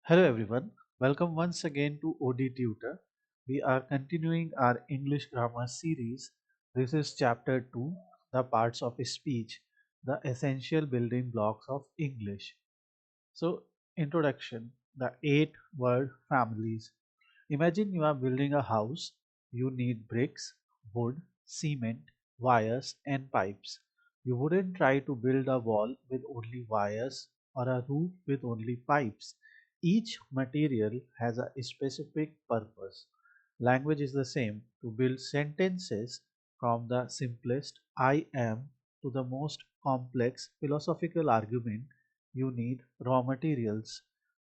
Hello everyone, welcome once again to OD Tutor. We are continuing our English grammar series. This is chapter 2, the parts of speech, the essential building blocks of English. So, introduction, the 8 word families. Imagine you are building a house. You need bricks, wood, cement, wires, and pipes. You wouldn't try to build a wall with only wires or a roof with only pipes. Each material has a specific purpose. Language is the same. To build sentences from the simplest I am to the most complex philosophical argument, you need raw materials.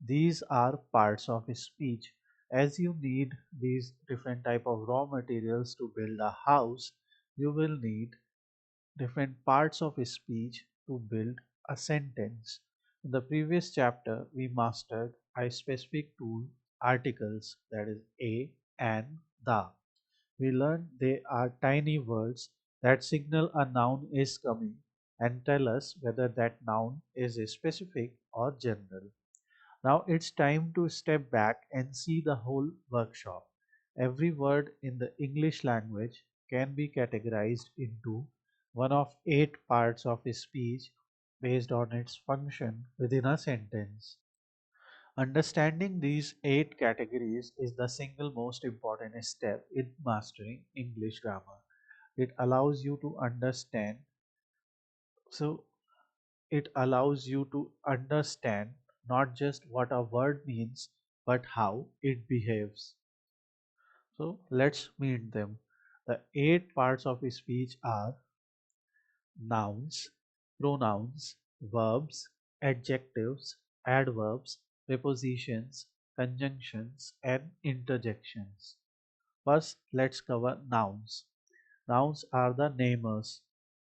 These are parts of speech. As you need these different type of raw materials to build a house, you will need different parts of speech to build a sentence. In the previous chapter, we mastered a specific tool, articles, that is a, and, the. We learned they are tiny words that signal a noun is coming and tell us whether that noun is specific or general. Now it's time to step back and see the whole workshop. Every word in the English language can be categorized into one of 8 parts of speech based on its function within a sentence. Understanding these 8 categories is the single most important step in mastering English grammar. It allows you to understand so it allows you to understand not just what a word means but how it behaves. So let's meet them. The 8 parts of speech are nouns, pronouns, verbs, adjectives, adverbs, prepositions, conjunctions, and interjections. First, let's cover nouns. Nouns are the namers.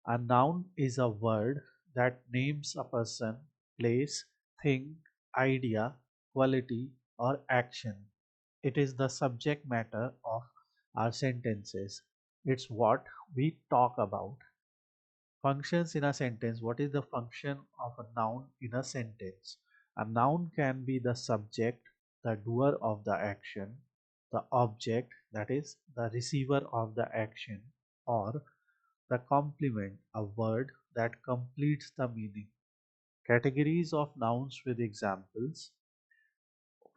A noun is a word that names a person, place, thing, idea, quality, or action. It is the subject matter of our sentences. It's what we talk about. Functions in a sentence. What is the function of a noun in a sentence? A noun can be the subject, the doer of the action, the object, that is, the receiver of the action, or the complement, a word that completes the meaning. Categories of nouns with examples.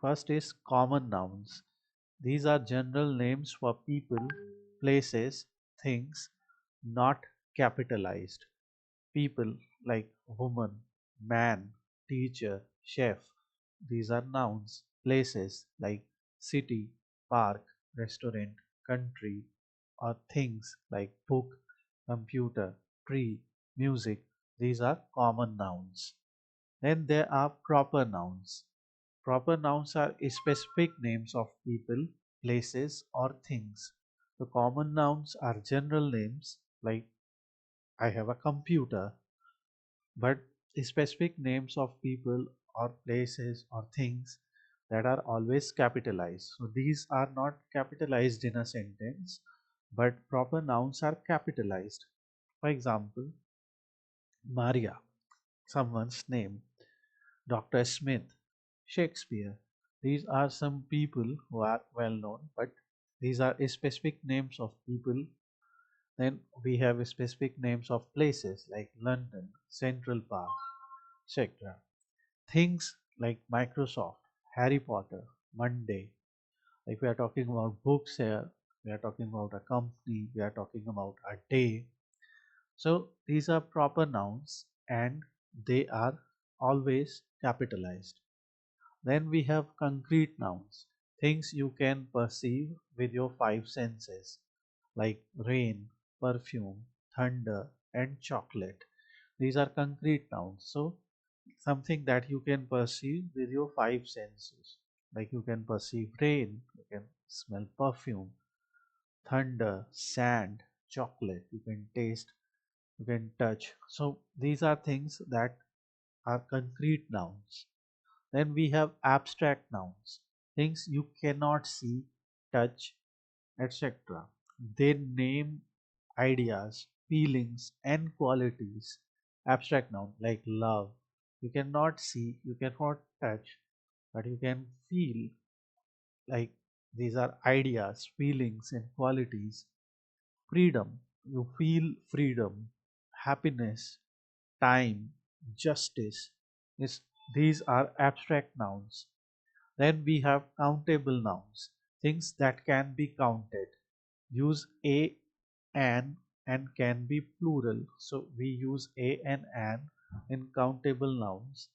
First is common nouns. These are general names for people, places, things, not capitalized. People like woman, man, teacher, chef. These are nouns. Places like city, park, restaurant, country, or things like book, computer, tree, music. These are common nouns. Then there are proper nouns. Proper nouns are specific names of people, places, or things. The common nouns are general names like I have a computer, but specific names of people or places or things that are always capitalized. So these are not capitalized in a sentence, but proper nouns are capitalized. For example, Maria, someone's name, Dr. Smith, Shakespeare. These are some people who are well known, but these are specific names of people. Then we have specific names of places like London, Central Park, etc. Things like Microsoft, Harry Potter, Monday. If we are talking about books here, we are talking about a company, we are talking about a day. So these are proper nouns and they are always capitalized. Then we have concrete nouns, things you can perceive with your 5 senses, like rain, perfume, thunder, and chocolate. These are concrete nouns. So something that you can perceive with your 5 senses. Like you can perceive rain, you can smell perfume, thunder, sand, chocolate, you can taste, you can touch. So these are things that are concrete nouns. Then we have abstract nouns, things you cannot see, touch, etc. They name ideas, feelings, and qualities. Abstract noun like love. You cannot see, you cannot touch, but you can feel, like these are ideas, feelings, and qualities. Freedom, you feel freedom. Happiness, time, justice. Is These are abstract nouns. Then we have countable nouns, things that can be counted. Use a, and can be plural. So we use a and an in countable nouns,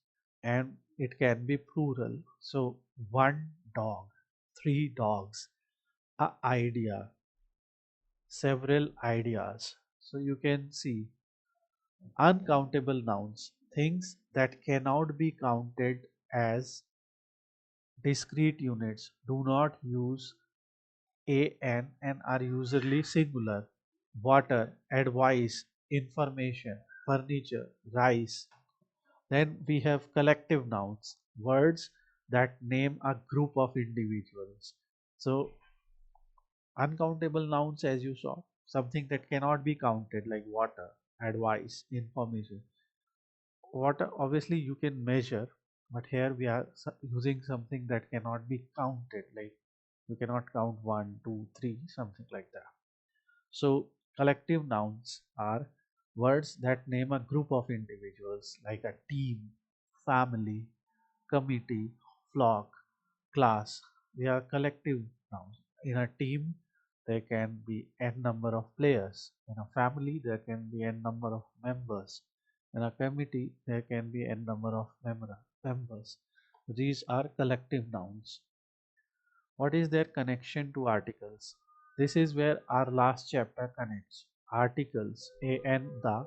and it can be plural. So one dog, three dogs, a idea, several ideas. So you can see uncountable nouns, things that cannot be counted as discrete units. Do not use a and are usually singular. Water, advice, information, furniture, rice. Then we have collective nouns, words that name a group of individuals. So uncountable nouns, as you saw, something that cannot be counted, like water, advice, information. Water, obviously, you can measure, but here we are using something that cannot be counted, like you cannot count one, two, three, something like that. So, collective nouns are words that name a group of individuals, like a team, family, committee, flock, class. They are collective nouns. In a team, there can be n number of players. In a family, there can be n number of members. In a committee, there can be n number of members. These are collective nouns. What is their connection to articles? This is where our last chapter connects. Articles, a and the,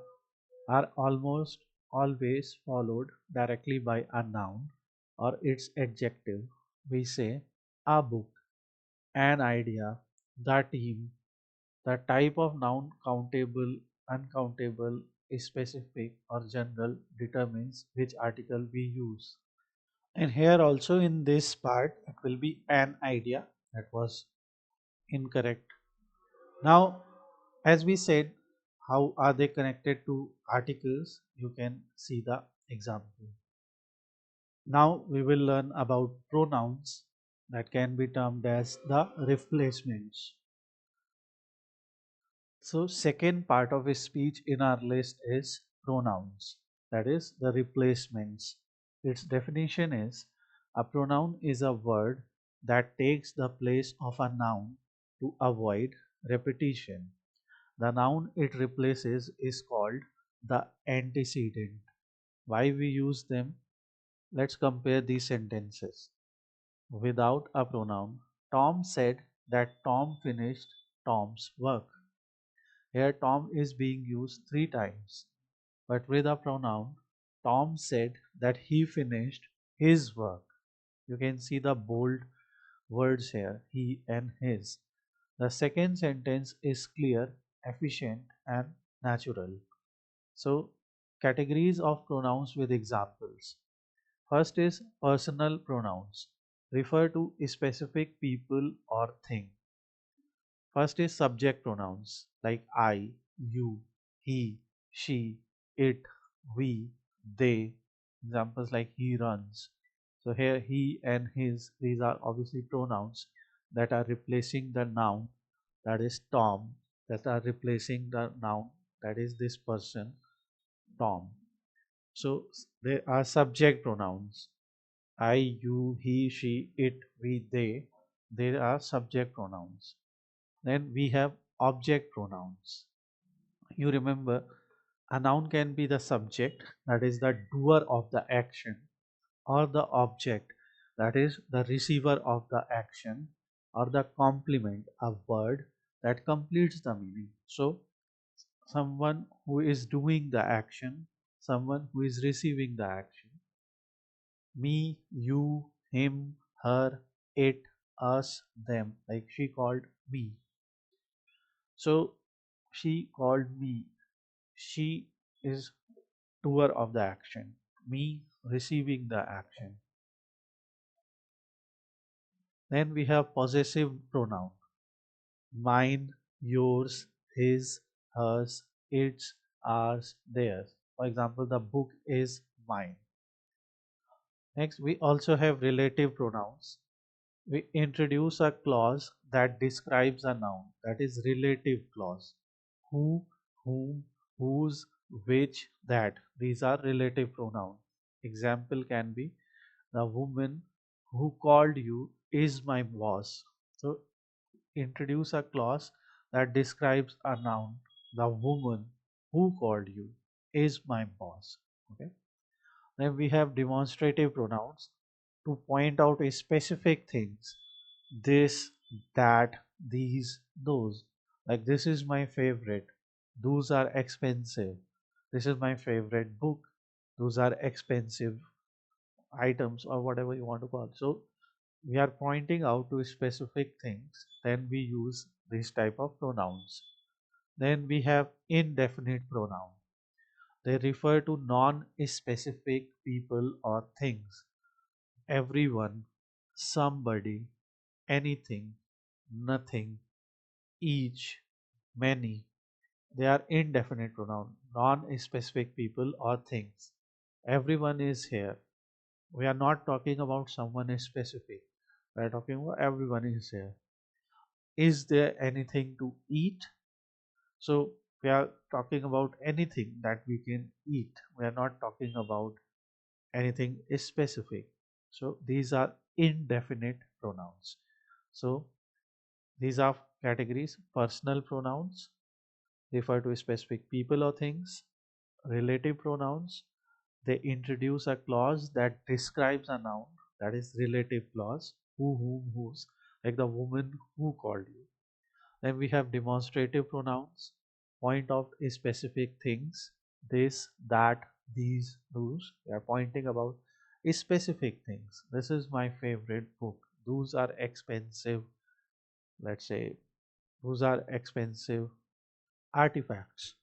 are almost always followed directly by a noun or its adjective. We say a book, an idea, the team. The type of noun, countable, uncountable, specific, or general, determines which article we use. And here also in this part, it will be an idea. That was incorrect. Now, as we said, how are they connected to articles? You can see the example. Now we will learn about pronouns that can be termed as the replacements. So second part of a speech in our list is pronouns, that is the replacements. Its definition is a pronoun is a word that takes the place of a noun to avoid repetition. The noun it replaces is called the antecedent. Why we use them? Let's compare these sentences. Without a pronoun, Tom said that Tom finished Tom's work. Here Tom is being used three times. But with a pronoun, Tom said that he finished his work. You can see the bold words here, he and his. The second sentence is clear, efficient, and natural. So, categories of pronouns with examples. First is personal pronouns, refer to specific people or thing. First is subject pronouns like I, you, he, she, it, we, they. Examples like he runs. So here he and his, these are obviously pronouns that are replacing the noun, that is Tom, that are replacing the noun, that is this person, Tom. So there are subject pronouns. I, you, he, she, it, we, they. They are subject pronouns. Then we have object pronouns. You remember, a noun can be the subject, that is the doer of the action, or the object, that is the receiver of the action, or the complement, a word that completes the meaning. So, someone who is doing the action, someone who is receiving the action. Me, you, him, her, it, us, them. Like she called me. So she called me. She is doer of the action. Me receiving the action. Then we have possessive pronoun. Mine, yours, his, hers, its, ours, theirs. For example, the book is mine. Next, we also have relative pronouns. We introduce a clause that describes a noun, that is relative clause. Who, whom, whose, which, that. These are relative pronouns. Example can be the woman who called you is my boss. So introduce a clause that describes a noun. The woman who called you is my boss. Okay. Then we have demonstrative pronouns to point out a specific things. This, that, these, those. Like this is my favorite. Those are expensive. This is my favorite book. Those are expensive items or whatever you want to call. So we are pointing out to specific things. Then we use this type of pronouns. Then we have indefinite pronoun. They refer to non-specific people or things. Everyone, somebody, anything, nothing, each, many. They are indefinite pronoun, non-specific people or things. Everyone is here. We are not talking about someone specific. We are talking about everyone is here. Is there anything to eat? So we are talking about anything that we can eat. We are not talking about anything specific. So these are indefinite pronouns. So these are categories: personal pronouns refer to specific people or things; relative pronouns, they introduce a clause that describes a noun, that is relative clause, who, whom, whose, like the woman who called you. Then we have demonstrative pronouns, point out specific things, this, that, these, those. They are pointing about specific things. This is my favorite book. Those are expensive, let's say, those are expensive artifacts.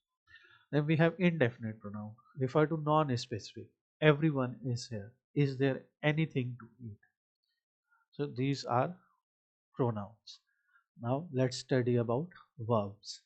Then we have indefinite pronoun, refer to non-specific. Everyone is here. Is there anything to eat? So these are pronouns. Now let's study about verbs.